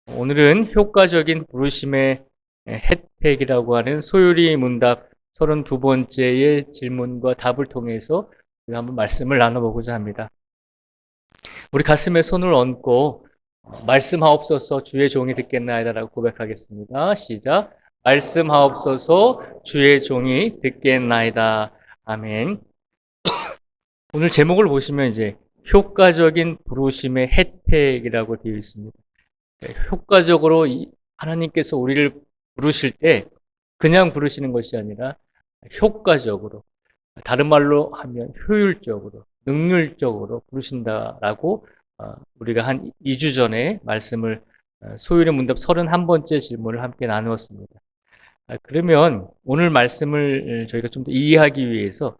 오늘은 효과적인 부르심의 혜택이라고 하는 소율이 문답 32번째의 질문과 답을 통해서 우리가 한번 말씀을 나눠보고자 합니다. 우리 가슴에 손을 얹고 말씀하옵소서 주의 종이 듣겠나이다라고 고백하겠습니다. 시작. 말씀하옵소서 주의 종이 듣겠나이다. 아멘. 오늘 제목을 보시면 이제 효과적인 부르심의 혜택이라고 되어 있습니다. 효과적으로 하나님께서 우리를 부르실 때 그냥 부르시는 것이 아니라 효과적으로, 다른 말로 하면 효율적으로, 능률적으로 부르신다라고 우리가 한 2주 전에 말씀을 소율의 문답 31번째 질문을 함께 나누었습니다. 그러면 오늘 말씀을 저희가 좀 더 이해하기 위해서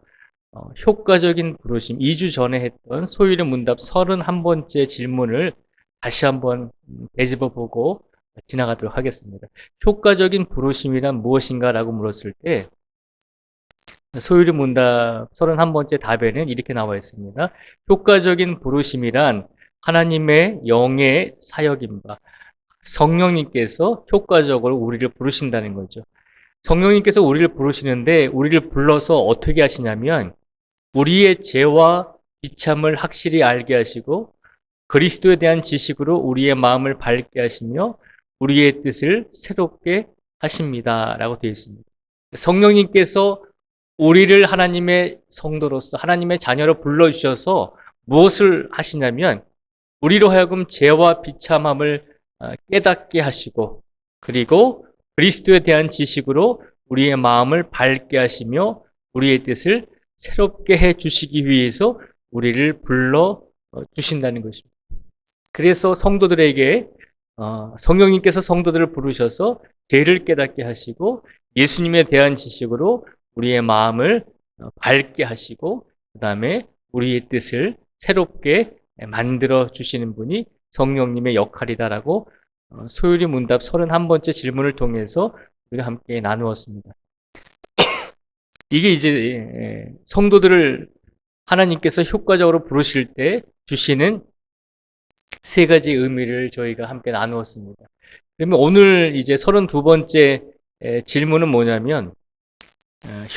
효과적인 부르심, 2주 전에 했던 소율의 문답 31번째 질문을 다시 한번 되짚어 보고 지나가도록 하겠습니다. 효과적인 부르심이란 무엇인가라고 물었을 때 소율의 문답 31번째 답에는 이렇게 나와 있습니다. 효과적인 부르심이란 하나님의 영의 사역인 바, 성령님께서 효과적으로 우리를 부르신다는 거죠. 성령님께서 우리를 부르시는데 우리를 불러서 어떻게 하시냐면 우리의 죄와 비참을 확실히 알게 하시고 그리스도에 대한 지식으로 우리의 마음을 밝게 하시며 우리의 뜻을 새롭게 하십니다. 라고 되어 있습니다. 성령님께서 우리를 하나님의 성도로서 하나님의 자녀로 불러주셔서 무엇을 하시냐면 우리로 하여금 죄와 비참함을 깨닫게 하시고 그리고 그리스도에 대한 지식으로 우리의 마음을 밝게 하시며 우리의 뜻을 새롭게 해 주시기 위해서 우리를 불러 주신다는 것입니다. 그래서 성도들에게 성령님께서 성도들을 부르셔서 죄를 깨닫게 하시고 예수님에 대한 지식으로 우리의 마음을 밝게 하시고 그 다음에 우리의 뜻을 새롭게 만들어 주시는 분이 성령님의 역할이다라고 소율이 문답 31번째 질문을 통해서 우리가 함께 나누었습니다. 이게 이제 성도들을 하나님께서 효과적으로 부르실 때 주시는 세 가지 의미를 저희가 함께 나누었습니다. 그러면 오늘 이제 32번째 질문은 뭐냐면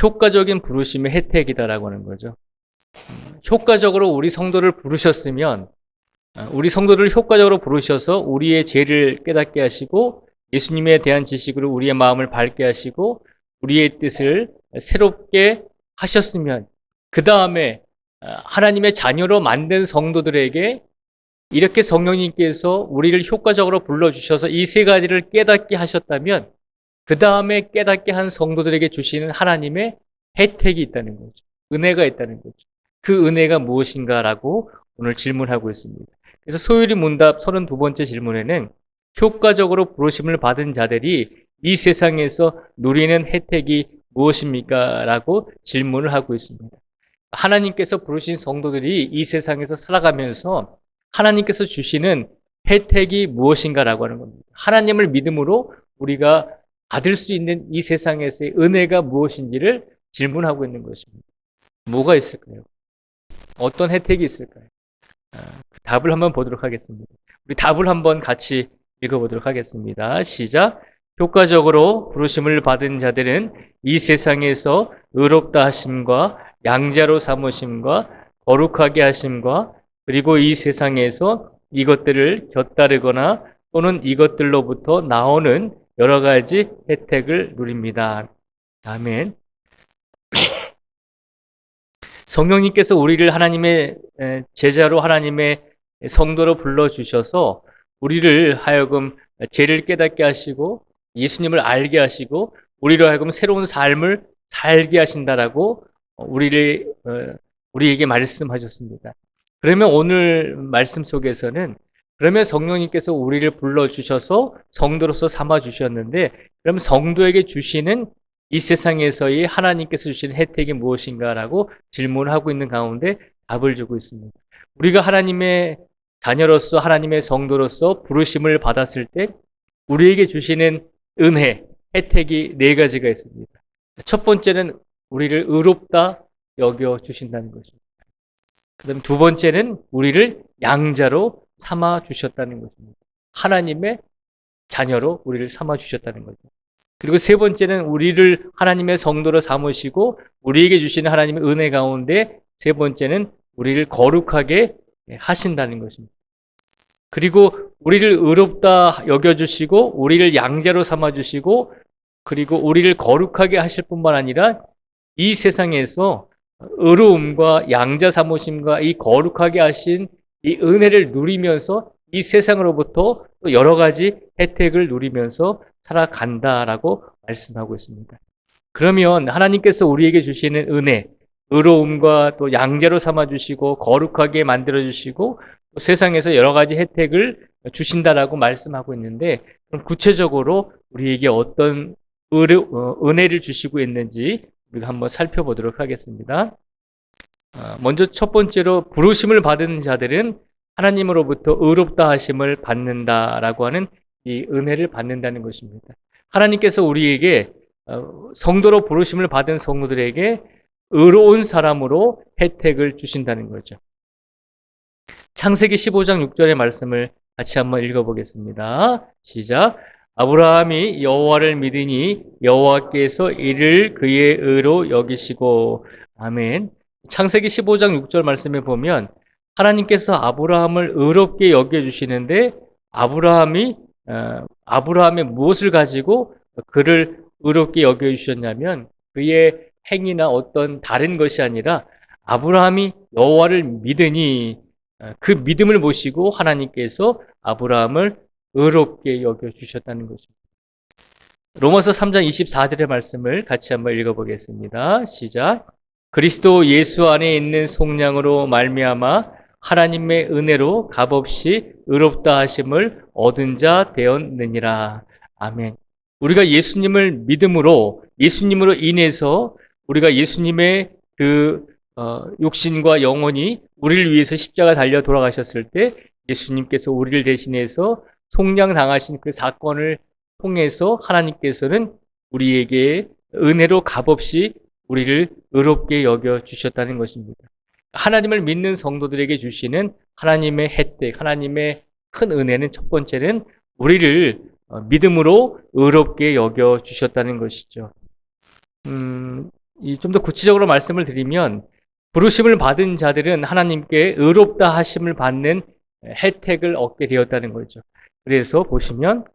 효과적인 부르심의 혜택이다라고 하는 거죠. 효과적으로 우리 성도를 부르셨으면 우리 성도를 효과적으로 부르셔서 우리의 죄를 깨닫게 하시고 예수님에 대한 지식으로 우리의 마음을 밝게 하시고 우리의 뜻을 새롭게 하셨으면 그 다음에 하나님의 자녀로 만든 성도들에게 이렇게 성령님께서 우리를 효과적으로 불러주셔서 이 세 가지를 깨닫게 하셨다면 그 다음에 깨닫게 한 성도들에게 주시는 하나님의 혜택이 있다는 거죠. 은혜가 있다는 거죠. 그 은혜가 무엇인가라고 오늘 질문하고 있습니다. 그래서 소율이 문답 32번째 질문에는 효과적으로 부르심을 받은 자들이 이 세상에서 누리는 혜택이 무엇입니까? 라고 질문을 하고 있습니다. 하나님께서 부르신 성도들이 이 세상에서 살아가면서 하나님께서 주시는 혜택이 무엇인가라고 하는 겁니다. 하나님을 믿음으로 우리가 받을 수 있는 이 세상에서의 은혜가 무엇인지를 질문하고 있는 것입니다. 뭐가 있을까요? 어떤 혜택이 있을까요? 그 답을 한번 보도록 하겠습니다. 우리 답을 한번 같이 읽어보도록 하겠습니다. 시작. 효과적으로 부르심을 받은 자들은 이 세상에서 의롭다 하심과 양자로 삼으심과 거룩하게 하심과 그리고 이 세상에서 이것들을 곁다르거나 또는 이것들로부터 나오는 여러 가지 혜택을 누립니다. 아멘. 성령님께서 우리를 하나님의 제자로 하나님의 성도로 불러주셔서 우리를 하여금 죄를 깨닫게 하시고 예수님을 알게 하시고 우리로 하여금 새로운 삶을 살게 하신다라고 우리에게 말씀하셨습니다. 그러면 오늘 말씀 속에서는 그러면 성령님께서 우리를 불러주셔서 성도로서 삼아주셨는데 그럼 성도에게 주시는 이 세상에서의 하나님께서 주시는 혜택이 무엇인가라고 질문을 하고 있는 가운데 답을 주고 있습니다. 우리가 하나님의 자녀로서 하나님의 성도로서 부르심을 받았을 때 우리에게 주시는 은혜, 혜택이 네 가지가 있습니다. 첫 번째는 우리를 의롭다 여겨 주신다는 것입니다. 그 다음 두 번째는 우리를 양자로 삼아 주셨다는 것입니다. 하나님의 자녀로 우리를 삼아 주셨다는 거죠. 그리고 세 번째는 우리를 하나님의 성도로 삼으시고 우리에게 주시는 하나님의 은혜 가운데 세 번째는 우리를 거룩하게 하신다는 것입니다. 그리고 우리를 의롭다 여겨주시고 우리를 양자로 삼아주시고 그리고 우리를 거룩하게 하실 뿐만 아니라 이 세상에서 의로움과 양자 삼으심과 이 거룩하게 하신 이 은혜를 누리면서 이 세상으로부터 또 여러 가지 혜택을 누리면서 살아간다라고 말씀하고 있습니다. 그러면 하나님께서 우리에게 주시는 은혜, 의로움과 또 양자로 삼아주시고 거룩하게 만들어주시고 또 세상에서 여러 가지 혜택을 주신다라고 말씀하고 있는데 그럼 구체적으로 우리에게 어떤 은혜를 주시고 있는지 우리가 한번 살펴보도록 하겠습니다. 먼저 첫 번째로 부르심을 받은 자들은 하나님으로부터 의롭다 하심을 받는다라고 하는 이 은혜를 받는다는 것입니다. 하나님께서 우리에게 성도로 부르심을 받은 성도들에게 의로운 사람으로 혜택을 주신다는 거죠. 창세기 15장 6절의 말씀을 같이 한번 읽어보겠습니다. 시작. 아브라함이 여호와를 믿으니 여호와께서 이를 그의 의로 여기시고. 아멘. 창세기 15장 6절 말씀에 보면 하나님께서 아브라함을 의롭게 여겨주시는데 아브라함의 무엇을 가지고 그를 의롭게 여겨주셨냐면 그의 행위나 어떤 다른 것이 아니라 아브라함이 여호와를 믿으니 그 믿음을 모시고 하나님께서 아브라함을 의롭게 여겨주셨다는 것입니다. 로마서 3장 24절의 말씀을 같이 한번 읽어보겠습니다. 시작. 그리스도 예수 안에 있는 속량으로 말미암아 하나님의 은혜로 값없이 의롭다 하심을 얻은 자 되었느니라. 아멘. 우리가 예수님을 믿음으로 예수님으로 인해서 우리가 예수님의 그 육신과 영혼이 우리를 위해서 십자가 달려 돌아가셨을 때 예수님께서 우리를 대신해서 속량당하신 그 사건을 통해서 하나님께서는 우리에게 은혜로 값없이 우리를 의롭게 여겨주셨다는 것입니다. 하나님을 믿는 성도들에게 주시는 하나님의 혜택, 하나님의 큰 은혜는 첫 번째는 우리를 믿음으로 의롭게 여겨주셨다는 것이죠. 좀 더 구체적으로 말씀을 드리면 부르심을 받은 자들은 하나님께 의롭다 하심을 받는 혜택을 얻게 되었다는 거죠. 그래서 보시면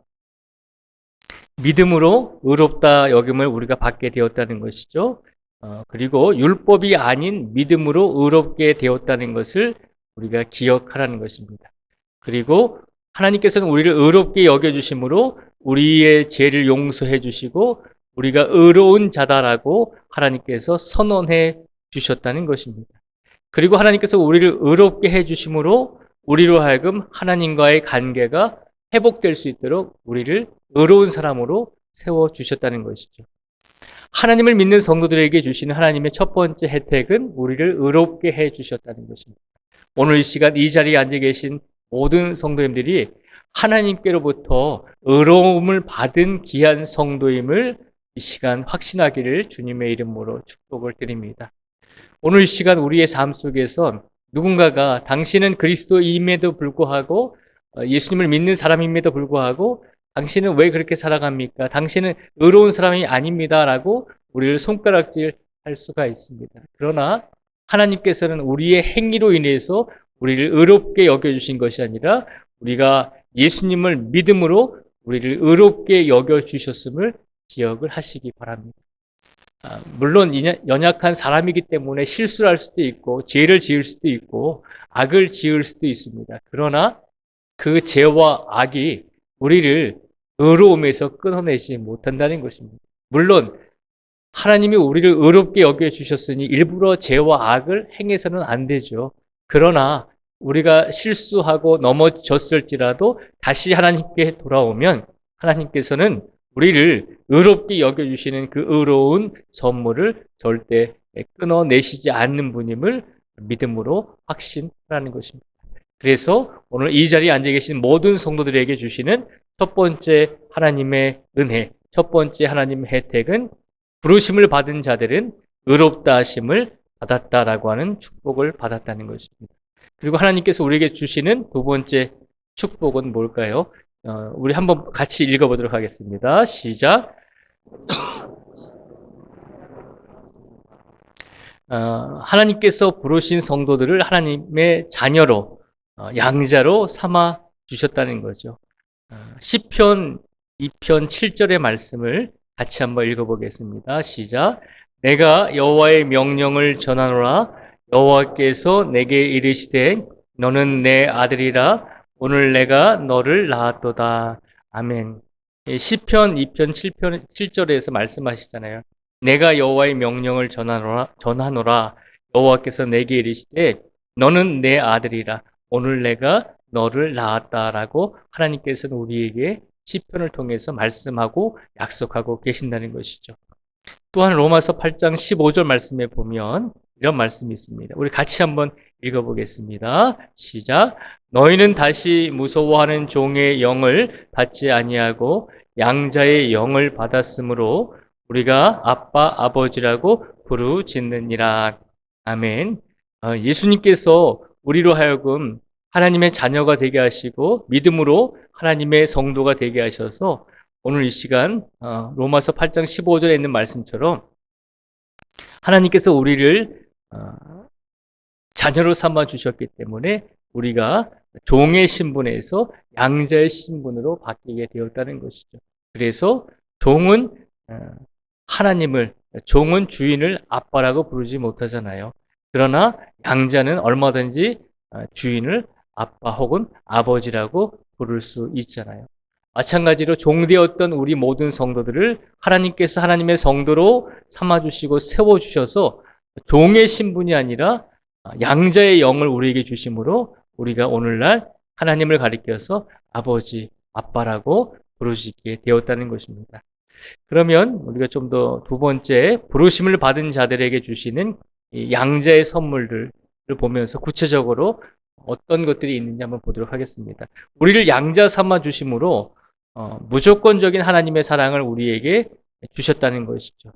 믿음으로 의롭다 여김을 우리가 받게 되었다는 것이죠. 그리고 율법이 아닌 믿음으로 의롭게 되었다는 것을 우리가 기억하라는 것입니다. 그리고 하나님께서는 우리를 의롭게 여겨주심으로 우리의 죄를 용서해 주시고 우리가 의로운 자다라고 하나님께서 선언해 주셨다는 것입니다. 그리고 하나님께서 우리를 의롭게 해 주심으로 우리로 하여금 하나님과의 관계가 회복될 수 있도록 우리를 의로운 사람으로 세워주셨다는 것이죠. 하나님을 믿는 성도들에게 주시는 하나님의 첫 번째 혜택은 우리를 의롭게 해주셨다는 것입니다. 오늘 이 시간 이 자리에 앉아 계신 모든 성도님들이 하나님께로부터 의로움을 받은 귀한 성도임을 이 시간 확신하기를 주님의 이름으로 축복을 드립니다. 오늘 이 시간 우리의 삶 속에서 누군가가 당신은 그리스도임에도 불구하고 예수님을 믿는 사람임에도 불구하고 당신은 왜 그렇게 살아갑니까? 당신은 의로운 사람이 아닙니다. 라고 우리를 손가락질 할 수가 있습니다. 그러나 하나님께서는 우리의 행위로 인해서 우리를 의롭게 여겨주신 것이 아니라 우리가 예수님을 믿음으로 우리를 의롭게 여겨주셨음을 기억을 하시기 바랍니다. 물론 연약한 사람이기 때문에 실수를 할 수도 있고 죄를 지을 수도 있고 악을 지을 수도 있습니다. 그러나 그 죄와 악이 우리를 의로움에서 끊어내지 못한다는 것입니다. 물론 하나님이 우리를 의롭게 여겨주셨으니 일부러 죄와 악을 행해서는 안 되죠. 그러나 우리가 실수하고 넘어졌을지라도 다시 하나님께 돌아오면 하나님께서는 우리를 의롭게 여겨주시는 그 의로운 선물을 절대 끊어내시지 않는 분임을 믿음으로 확신하라는 것입니다. 그래서 오늘 이 자리에 앉아 계신 모든 성도들에게 주시는 첫 번째 하나님의 은혜, 첫 번째 하나님의 혜택은 부르심을 받은 자들은 의롭다 하심을 받았다라고 하는 축복을 받았다는 것입니다. 그리고 하나님께서 우리에게 주시는 두 번째 축복은 뭘까요? 우리 한번 같이 읽어보도록 하겠습니다. 시작. 하나님께서 부르신 성도들을 하나님의 자녀로, 양자로 삼아 주셨다는 거죠. 시편 2편 7절의 말씀을 같이 한번 읽어보겠습니다. 시작. 내가 여호와의 명령을 전하노라. 여호와께서 내게 이르시되 너는 내 아들이라. 오늘 내가 너를 낳았도다. 아멘. 시편 2편 7절에서 말씀하시잖아요. 내가 여호와의 명령을 전하노라. 여호와께서 내게 이르시되 너는 내 아들이라. 오늘 내가 너를 낳았다라고 하나님께서는 우리에게 시편을 통해서 말씀하고 약속하고 계신다는 것이죠. 또한 로마서 8장 15절 말씀에 보면 이런 말씀이 있습니다. 우리 같이 한번 읽어보겠습니다. 시작. 너희는 다시 무서워하는 종의 영을 받지 아니하고 양자의 영을 받았으므로 우리가 아빠 아버지라고 부르짖느니라. 아멘. 예수님께서 우리로 하여금 하나님의 자녀가 되게 하시고 믿음으로 하나님의 성도가 되게 하셔서 오늘 이 시간 로마서 8장 15절에 있는 말씀처럼 하나님께서 우리를 자녀로 삼아 주셨기 때문에 우리가 종의 신분에서 양자의 신분으로 바뀌게 되었다는 것이죠. 그래서 종은 종은 주인을 아빠라고 부르지 못하잖아요. 그러나 양자는 얼마든지 주인을 아빠 혹은 아버지라고 부를 수 있잖아요. 마찬가지로 종되었던 우리 모든 성도들을 하나님께서 하나님의 성도로 삼아주시고 세워주셔서 종의 신분이 아니라 양자의 영을 우리에게 주심으로 우리가 오늘날 하나님을 가리켜서 아버지, 아빠라고 부르시게 되었다는 것입니다. 그러면 우리가 좀 더 두 번째 부르심을 받은 자들에게 주시는 이 양자의 선물들을 보면서 구체적으로 어떤 것들이 있는지 한번 보도록 하겠습니다. 우리를 양자 삼아 주심으로 무조건적인 하나님의 사랑을 우리에게 주셨다는 것이죠.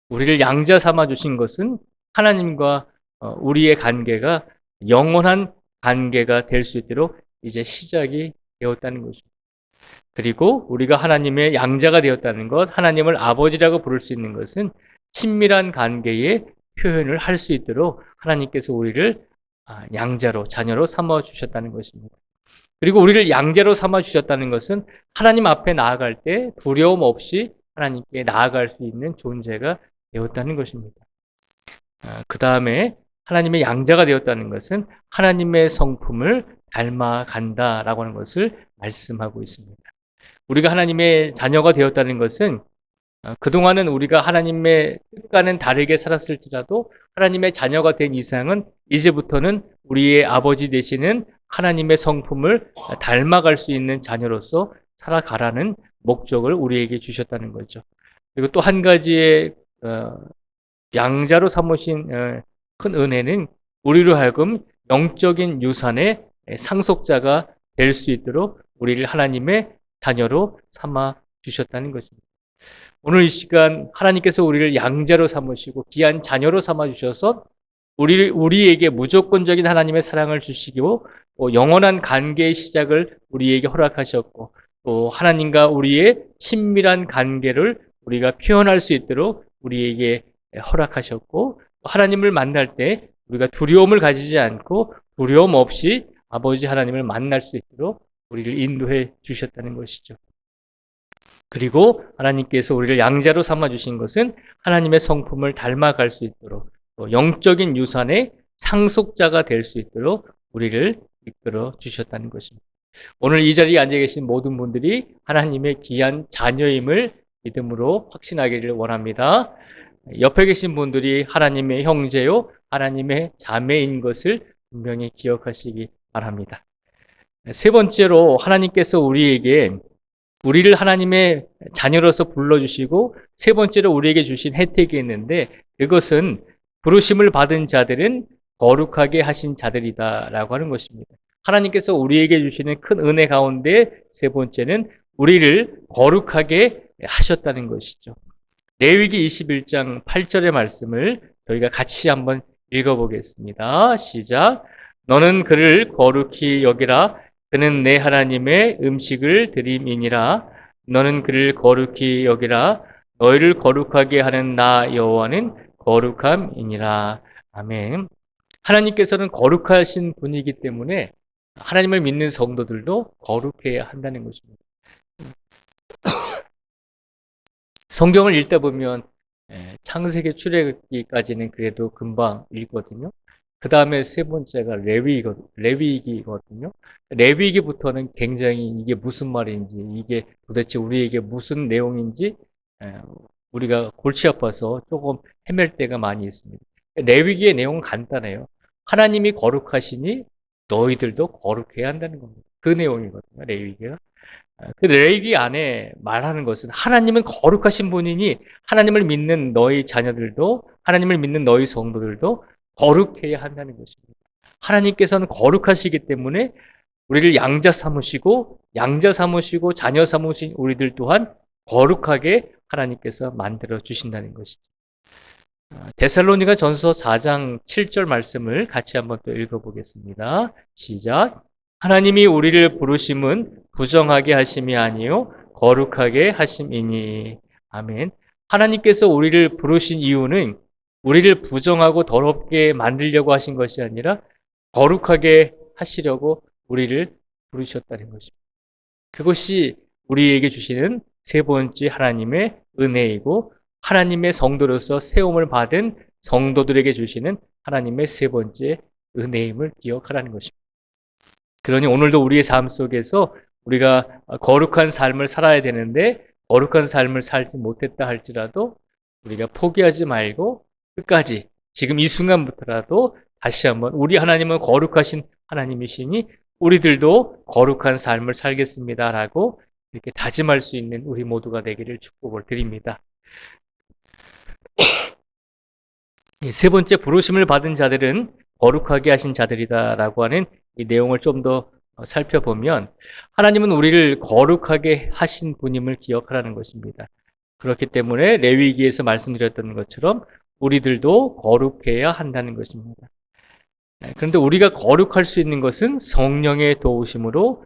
우리를 양자 삼아 주신 것은 하나님과 우리의 관계가 영원한 관계가 될 수 있도록 이제 시작이 되었다는 것입니다. 그리고 우리가 하나님의 양자가 되었다는 것, 하나님을 아버지라고 부를 수 있는 것은 친밀한 관계의 표현을 할 수 있도록 하나님께서 우리를 양자로, 자녀로 삼아 주셨다는 것입니다. 그리고 우리를 양자로 삼아 주셨다는 것은 하나님 앞에 나아갈 때 두려움 없이 하나님께 나아갈 수 있는 존재가 되었다는 것입니다. 그 다음에 하나님의 양자가 되었다는 것은 하나님의 성품을 닮아간다라고 하는 것을 말씀하고 있습니다. 우리가 하나님의 자녀가 되었다는 것은 그동안은 우리가 하나님의 뜻과는 다르게 살았을지라도 하나님의 자녀가 된 이상은 이제부터는 우리의 아버지 되시는 하나님의 성품을 닮아갈 수 있는 자녀로서 살아가라는 목적을 우리에게 주셨다는 거죠. 그리고 또 한 가지의 양자로 삼으신 큰 은혜는 우리로 하여금 영적인 유산의 상속자가 될 수 있도록 우리를 하나님의 자녀로 삼아 주셨다는 것입니다. 오늘 이 시간 하나님께서 우리를 양자로 삼으시고 귀한 자녀로 삼아 주셔서 우리에게 무조건적인 하나님의 사랑을 주시고 또 영원한 관계의 시작을 우리에게 허락하셨고 또 하나님과 우리의 친밀한 관계를 우리가 표현할 수 있도록 우리에게 허락하셨고 하나님을 만날 때 우리가 두려움을 가지지 않고 두려움 없이 아버지 하나님을 만날 수 있도록 우리를 인도해 주셨다는 것이죠. 그리고 하나님께서 우리를 양자로 삼아 주신 것은 하나님의 성품을 닮아갈 수 있도록 또 영적인 유산의 상속자가 될 수 있도록 우리를 이끌어 주셨다는 것입니다. 오늘 이 자리에 앉아 계신 모든 분들이 하나님의 귀한 자녀임을 믿음으로 확신하기를 원합니다. 옆에 계신 분들이 하나님의 형제요, 하나님의 자매인 것을 분명히 기억하시기 바랍니다. 세 번째로 하나님께서 우리를 하나님의 자녀로서 불러주시고 세 번째로 우리에게 주신 혜택이 있는데 그것은 부르심을 받은 자들은 거룩하게 하신 자들이다라고 하는 것입니다. 하나님께서 우리에게 주시는 큰 은혜 가운데 세 번째는 우리를 거룩하게 하셨다는 것이죠. 레위기 21장 8절의 말씀을 저희가 같이 한번 읽어보겠습니다. 시작. 너는 그를 거룩히 여기라. 그는 내 하나님의 음식을 드림이니라. 너는 그를 거룩히 여기라. 너희를 거룩하게 하는 나 여호와는 거룩함이니라. 아멘. 하나님께서는 거룩하신 분이기 때문에 하나님을 믿는 성도들도 거룩해야 한다는 것입니다. 성경을 읽다 보면 창세기 출애굽기까지는 그래도 금방 읽거든요. 그 다음에 세 번째가 레위기거든요. 레위기부터는 굉장히 이게 무슨 말인지, 이게 도대체 우리에게 무슨 내용인지 우리가 골치 아파서 조금 헤맬 때가 많이 있습니다. 레위기의 내용은 간단해요. 하나님이 거룩하시니 너희들도 거룩해야 한다는 겁니다. 그 내용이거든요, 레위기가. 그 레위기 안에 말하는 것은 하나님은 거룩하신 분이니 하나님을 믿는 너희 자녀들도, 하나님을 믿는 너희 성도들도 거룩해야 한다는 것입니다. 하나님께서는 거룩하시기 때문에 우리를 양자 삼으시고 자녀 삼으신 우리들 또한 거룩하게 하나님께서 만들어 주신다는 것이죠. 데살로니가 전서 4장 7절 말씀을 같이 한번 또 읽어보겠습니다. 시작. 하나님이 우리를 부르심은 부정하게 하심이 아니요 거룩하게 하심이니. 아멘. 하나님께서 우리를 부르신 이유는 우리를 부정하고 더럽게 만들려고 하신 것이 아니라 거룩하게 하시려고 우리를 부르셨다는 것입니다. 그것이 우리에게 주시는 세 번째 하나님의 은혜이고 하나님의 성도로서 세움을 받은 성도들에게 주시는 하나님의 세 번째 은혜임을 기억하라는 것입니다. 그러니 오늘도 우리의 삶 속에서 우리가 거룩한 삶을 살아야 되는데 거룩한 삶을 살지 못했다 할지라도 우리가 포기하지 말고 끝까지 지금 이 순간부터라도 다시 한번 우리 하나님은 거룩하신 하나님이시니 우리들도 거룩한 삶을 살겠습니다라고 이렇게 다짐할 수 있는 우리 모두가 되기를 축복을 드립니다. 세 번째, 부르심을 받은 자들은 거룩하게 하신 자들이다라고 하는 이 내용을 좀 더 살펴보면 하나님은 우리를 거룩하게 하신 분임을 기억하라는 것입니다. 그렇기 때문에 레위기에서 말씀드렸던 것처럼 우리들도 거룩해야 한다는 것입니다. 그런데 우리가 거룩할 수 있는 것은 성령의 도우심으로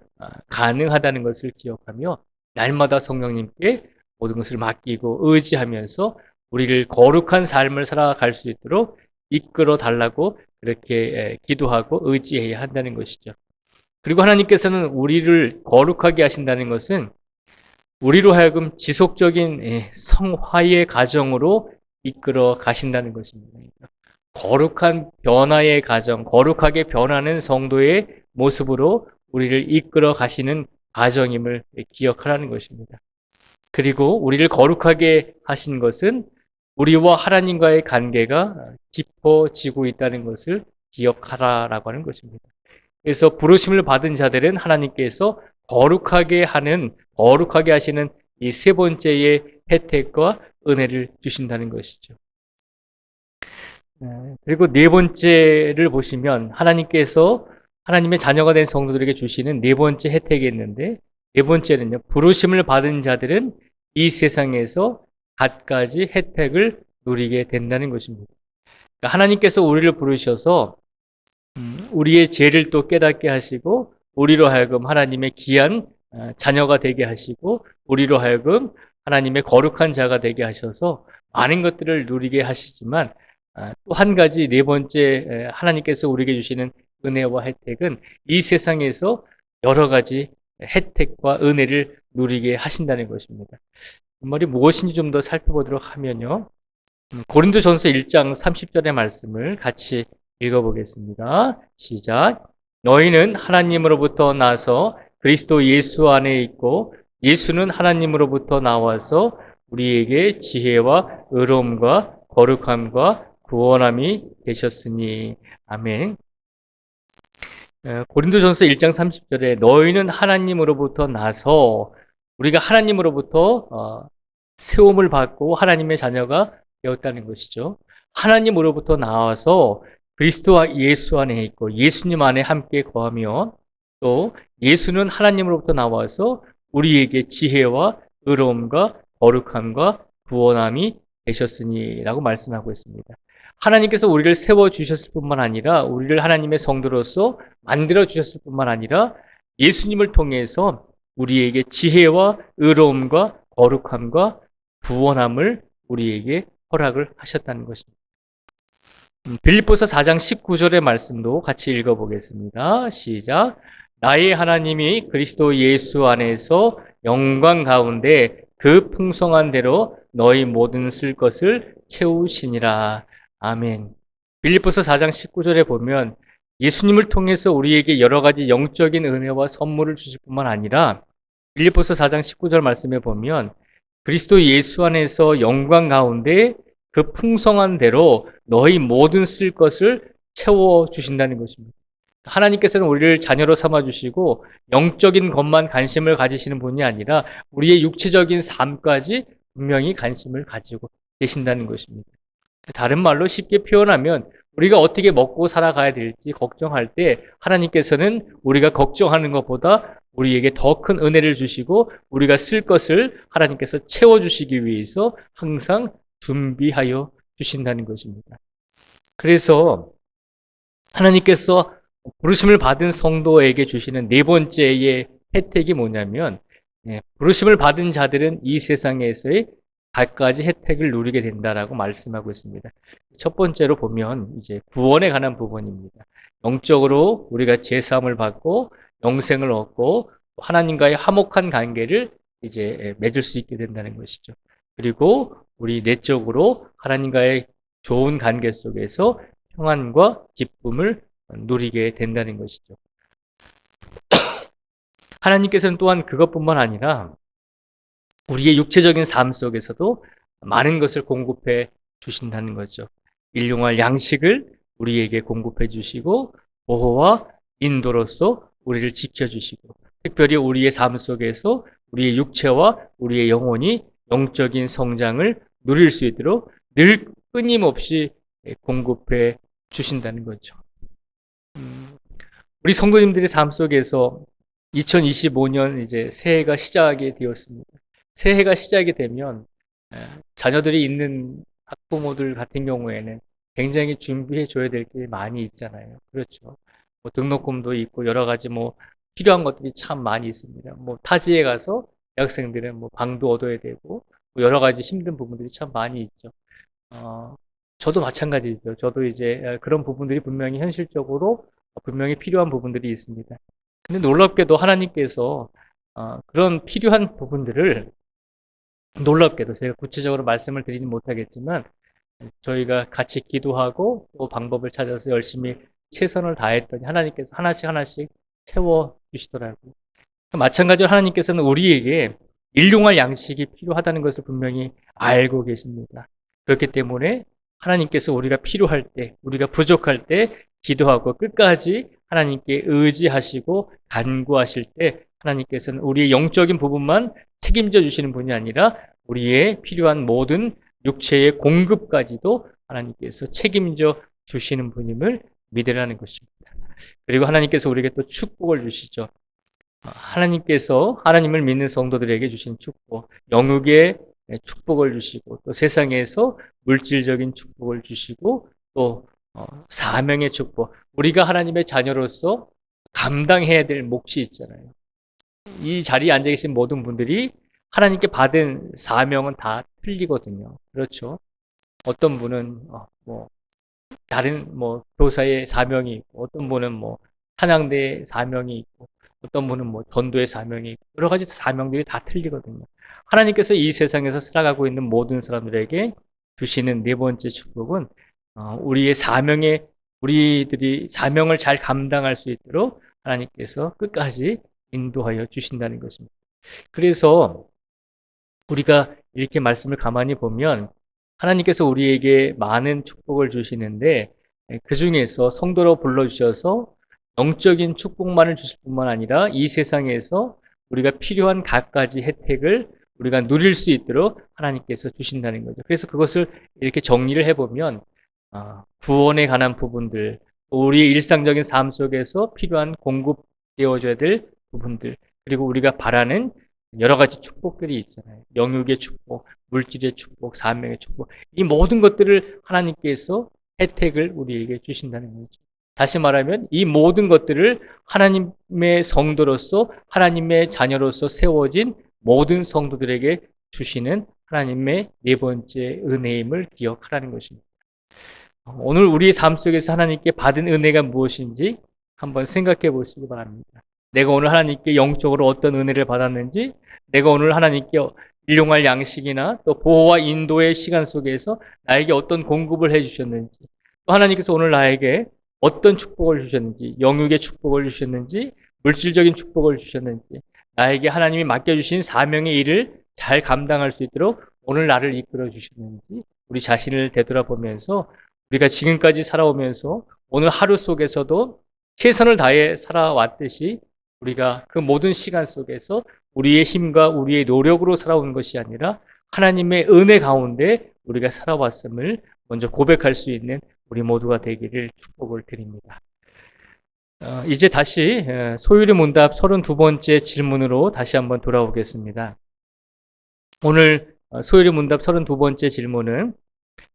가능하다는 것을 기억하며 날마다 성령님께 모든 것을 맡기고 의지하면서 우리를 거룩한 삶을 살아갈 수 있도록 이끌어 달라고 그렇게 기도하고 의지해야 한다는 것이죠. 그리고 하나님께서는 우리를 거룩하게 하신다는 것은 우리로 하여금 지속적인 성화의 과정으로 이끌어 가신다는 것입니다. 거룩한 변화의 과정, 거룩하게 변하는 성도의 모습으로 우리를 이끌어 가시는 과정임을 기억하라는 것입니다. 그리고 우리를 거룩하게 하신 것은 우리와 하나님과의 관계가 깊어지고 있다는 것을 기억하라라고 하는 것입니다. 그래서 부르심을 받은 자들은 하나님께서 거룩하게 하시는 이 세 번째의 혜택과 은혜를 주신다는 것이죠. 그리고 네 번째를 보시면 하나님께서 하나님의 자녀가 된 성도들에게 주시는 네 번째 혜택이 있는데 네 번째는요. 부르심을 받은 자들은 이 세상에서 갖가지 혜택을 누리게 된다는 것입니다. 그러니까 하나님께서 우리를 부르셔서 우리의 죄를 또 깨닫게 하시고 우리로 하여금 하나님의 귀한 자녀가 되게 하시고 우리로 하여금 하나님의 거룩한 자가 되게 하셔서 많은 것들을 누리게 하시지만 또 한 가지 네 번째 하나님께서 우리에게 주시는 은혜와 혜택은 이 세상에서 여러 가지 혜택과 은혜를 누리게 하신다는 것입니다. 그 말이 무엇인지 좀 더 살펴보도록 하면요. 고린도전서 1장 30절의 말씀을 같이 읽어보겠습니다. 시작. 너희는 하나님으로부터 나서 그리스도 예수 안에 있고 예수는 하나님으로부터 나와서 우리에게 지혜와 의로움과 거룩함과 구원함이 되셨으니. 아멘. 고린도전서 1장 30절에 너희는 하나님으로부터 나서 우리가 하나님으로부터 세움을 받고 하나님의 자녀가 되었다는 것이죠. 하나님으로부터 나와서 그리스도와 예수 안에 있고 예수님 안에 함께 거하며 또 예수는 하나님으로부터 나와서 우리에게 지혜와 의로움과 거룩함과 구원함이 되셨으니 라고 말씀하고 있습니다. 하나님께서 우리를 세워주셨을 뿐만 아니라 우리를 하나님의 성도로서 만들어주셨을 뿐만 아니라 예수님을 통해서 우리에게 지혜와 의로움과 거룩함과 구원함을 우리에게 허락을 하셨다는 것입니다. 빌립보서 4장 19절의 말씀도 같이 읽어보겠습니다. 시작. 나의 하나님이 그리스도 예수 안에서 영광 가운데 그 풍성한 대로 너희 모든 쓸 것을 채우시니라. 아멘. 빌립보서 4장 19절에 보면 예수님을 통해서 우리에게 여러 가지 영적인 은혜와 선물을 주실 뿐만 아니라 빌립보서 4장 19절 말씀에 보면 그리스도 예수 안에서 영광 가운데 그 풍성한 대로 너희 모든 쓸 것을 채워주신다는 것입니다. 하나님께서는 우리를 자녀로 삼아주시고 영적인 것만 관심을 가지시는 분이 아니라 우리의 육체적인 삶까지 분명히 관심을 가지고 계신다는 것입니다. 다른 말로 쉽게 표현하면 우리가 어떻게 먹고 살아가야 될지 걱정할 때 하나님께서는 우리가 걱정하는 것보다 우리에게 더 큰 은혜를 주시고 우리가 쓸 것을 하나님께서 채워주시기 위해서 항상 준비하여 주신다는 것입니다. 그래서 하나님께서 부르심을 받은 성도에게 주시는 네 번째의 혜택이 뭐냐면 부르심을 받은 자들은 이 세상에서의 갖가지 혜택을 누리게 된다라고 말씀하고 있습니다. 첫 번째로 보면 이제 구원에 관한 부분입니다. 영적으로 우리가 제사함을 받고 영생을 얻고 하나님과의 화목한 관계를 이제 맺을 수 있게 된다는 것이죠. 그리고 우리 내적으로 하나님과의 좋은 관계 속에서 평안과 기쁨을 누리게 된다는 것이죠. 하나님께서는 또한 그것뿐만 아니라 우리의 육체적인 삶 속에서도 많은 것을 공급해 주신다는 거죠. 일용할 양식을 우리에게 공급해 주시고 보호와 인도로서 우리를 지켜주시고 특별히 우리의 삶 속에서 우리의 육체와 우리의 영혼이 영적인 성장을 누릴 수 있도록 늘 끊임없이 공급해 주신다는 거죠. 우리 성도님들의 삶 속에서 2025년 이제 새해가 시작이 되었습니다. 새해가 시작이 되면 자녀들이 있는 학부모들 같은 경우에는 굉장히 준비해 줘야 될 게 많이 있잖아요. 그렇죠. 뭐 등록금도 있고 여러 가지 뭐 필요한 것들이 참 많이 있습니다. 뭐 타지에 가서 대학생들은 뭐 방도 얻어야 되고 뭐 여러 가지 힘든 부분들이 참 많이 있죠. 저도 마찬가지죠. 저도 이제 그런 부분들이 분명히 현실적으로 분명히 필요한 부분들이 있습니다. 근데 놀랍게도 하나님께서 그런 필요한 부분들을 놀랍게도 제가 구체적으로 말씀을 드리진 못하겠지만 저희가 같이 기도하고 또 방법을 찾아서 열심히 최선을 다했더니 하나님께서 하나씩 하나씩 채워주시더라고요. 마찬가지로 하나님께서는 우리에게 일용할 양식이 필요하다는 것을 분명히 알고 계십니다. 그렇기 때문에 하나님께서 우리가 필요할 때, 우리가 부족할 때 기도하고 끝까지 하나님께 의지하시고 간구하실 때 하나님께서는 우리의 영적인 부분만 책임져 주시는 분이 아니라 우리의 필요한 모든 육체의 공급까지도 하나님께서 책임져 주시는 분임을 믿으라는 것입니다. 그리고 하나님께서 우리에게 또 축복을 주시죠. 하나님께서 하나님을 믿는 성도들에게 주신 축복, 영육의 축복을 주시고 또 세상에서 물질적인 축복을 주시고 또 사명의 축복, 우리가 하나님의 자녀로서 감당해야 될 몫이 있잖아요. 이 자리에 앉아 계신 모든 분들이 하나님께 받은 사명은 다 틀리거든요. 그렇죠? 어떤 분은 뭐 다른 뭐 교사의 사명이 있고 어떤 분은 뭐 찬양대의 사명이 있고 어떤 분은 뭐 전도의 사명이 있고 여러 가지 사명들이 다 틀리거든요. 하나님께서 이 세상에서 살아가고 있는 모든 사람들에게 주시는 네 번째 축복은 우리의 사명에 우리들이 사명을 잘 감당할 수 있도록 하나님께서 끝까지 인도하여 주신다는 것입니다. 그래서 우리가 이렇게 말씀을 가만히 보면 하나님께서 우리에게 많은 축복을 주시는데 그 중에서 성도로 불러주셔서 영적인 축복만을 주실 뿐만 아니라 이 세상에서 우리가 필요한 갖가지 혜택을 우리가 누릴 수 있도록 하나님께서 주신다는 거죠. 그래서 그것을 이렇게 정리를 해보면 구원에 관한 부분들, 우리의 일상적인 삶 속에서 필요한 공급되어져야 될 부분들, 그리고 우리가 바라는 여러 가지 축복들이 있잖아요. 영육의 축복, 물질의 축복, 사명의 축복. 이 모든 것들을 하나님께서 혜택을 우리에게 주신다는 거죠. 다시 말하면 이 모든 것들을 하나님의 성도로서 하나님의 자녀로서 세워진 모든 성도들에게 주시는 하나님의 네 번째 은혜임을 기억하라는 것입니다. 오늘 우리의 삶 속에서 하나님께 받은 은혜가 무엇인지 한번 생각해 보시기 바랍니다. 내가 오늘 하나님께 영적으로 어떤 은혜를 받았는지, 내가 오늘 하나님께 일용할 양식이나 또 보호와 인도의 시간 속에서 나에게 어떤 공급을 해주셨는지, 또 하나님께서 오늘 나에게 어떤 축복을 주셨는지, 영육의 축복을 주셨는지, 물질적인 축복을 주셨는지, 나에게 하나님이 맡겨주신 사명의 일을 잘 감당할 수 있도록 오늘 나를 이끌어 주셨는지, 우리 자신을 되돌아보면서 우리가 지금까지 살아오면서 오늘 하루 속에서도 최선을 다해 살아왔듯이 우리가 그 모든 시간 속에서 우리의 힘과 우리의 노력으로 살아온 것이 아니라 하나님의 은혜 가운데 우리가 살아왔음을 먼저 고백할 수 있는 우리 모두가 되기를 축복을 드립니다. 이제 다시 소율이 문답 32번째 질문으로 다시 한번 돌아오겠습니다. 오늘 소율이 문답 32번째 질문은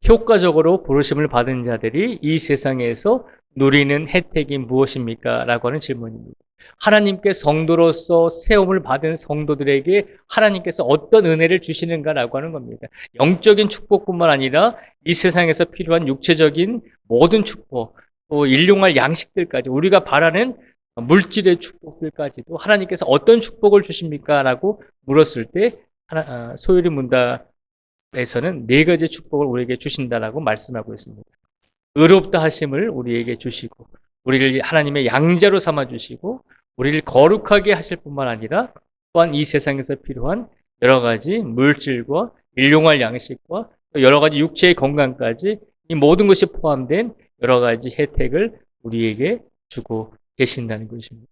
효과적으로 부르심을 받은 자들이 이 세상에서 누리는 혜택이 무엇입니까? 라고 하는 질문입니다. 하나님께 성도로서 세움을 받은 성도들에게 하나님께서 어떤 은혜를 주시는가라고 하는 겁니다. 영적인 축복뿐만 아니라 이 세상에서 필요한 육체적인 모든 축복, 또 일용할 양식들까지 우리가 바라는 물질의 축복들까지도 하나님께서 어떤 축복을 주십니까? 라고 물었을 때 소율이 문답에서는 네 가지 축복을 우리에게 주신다라고 말씀하고 있습니다. 의롭다 하심을 우리에게 주시고, 우리를 하나님의 양자로 삼아주시고, 우리를 거룩하게 하실 뿐만 아니라 또한 이 세상에서 필요한 여러 가지 물질과 일용할 양식과 여러 가지 육체의 건강까지 이 모든 것이 포함된 여러 가지 혜택을 우리에게 주고 계신다는 것입니다.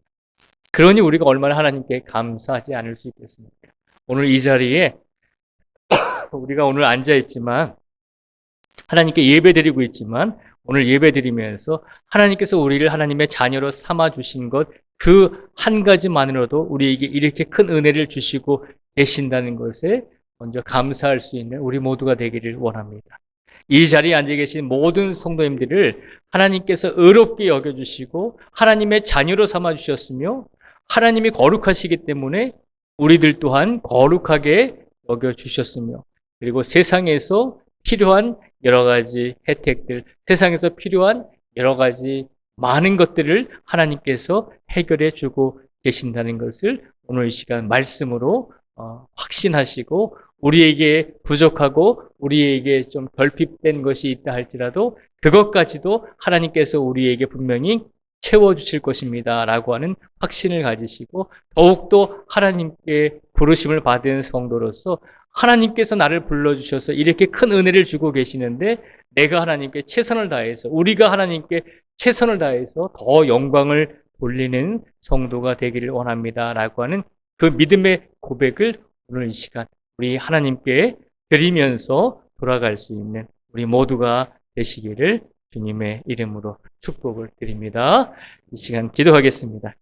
그러니 우리가 얼마나 하나님께 감사하지 않을 수 있겠습니까? 오늘 이 자리에 우리가 오늘 앉아있지만 하나님께 예배드리고 있지만 오늘 예배드리면서 하나님께서 우리를 하나님의 자녀로 삼아주신 것 그 한 가지만으로도 우리에게 이렇게 큰 은혜를 주시고 계신다는 것에 먼저 감사할 수 있는 우리 모두가 되기를 원합니다. 이 자리에 앉아 계신 모든 성도님들을 하나님께서 의롭게 여겨주시고 하나님의 자녀로 삼아주셨으며 하나님이 거룩하시기 때문에 우리들 또한 거룩하게 여겨주셨으며 그리고 세상에서 필요한 여러 가지 혜택들, 세상에서 필요한 여러 가지 많은 것들을 하나님께서 해결해 주고 계신다는 것을 오늘 이 시간 말씀으로 확신하시고 우리에게 부족하고 우리에게 좀 결핍된 것이 있다 할지라도 그것까지도 하나님께서 우리에게 분명히 채워주실 것입니다 라고 하는 확신을 가지시고 더욱더 하나님께 부르심을 받은 성도로서 하나님께서 나를 불러주셔서 이렇게 큰 은혜를 주고 계시는데 내가 하나님께 최선을 다해서 우리가 하나님께 최선을 다해서 더 영광을 돌리는 성도가 되기를 원합니다 라고 하는 그 믿음의 고백을 오늘 이 시간 우리 하나님께 드리면서 돌아갈 수 있는 우리 모두가 되시기를 주님의 이름으로 축복을 드립니다. 이 시간 기도하겠습니다.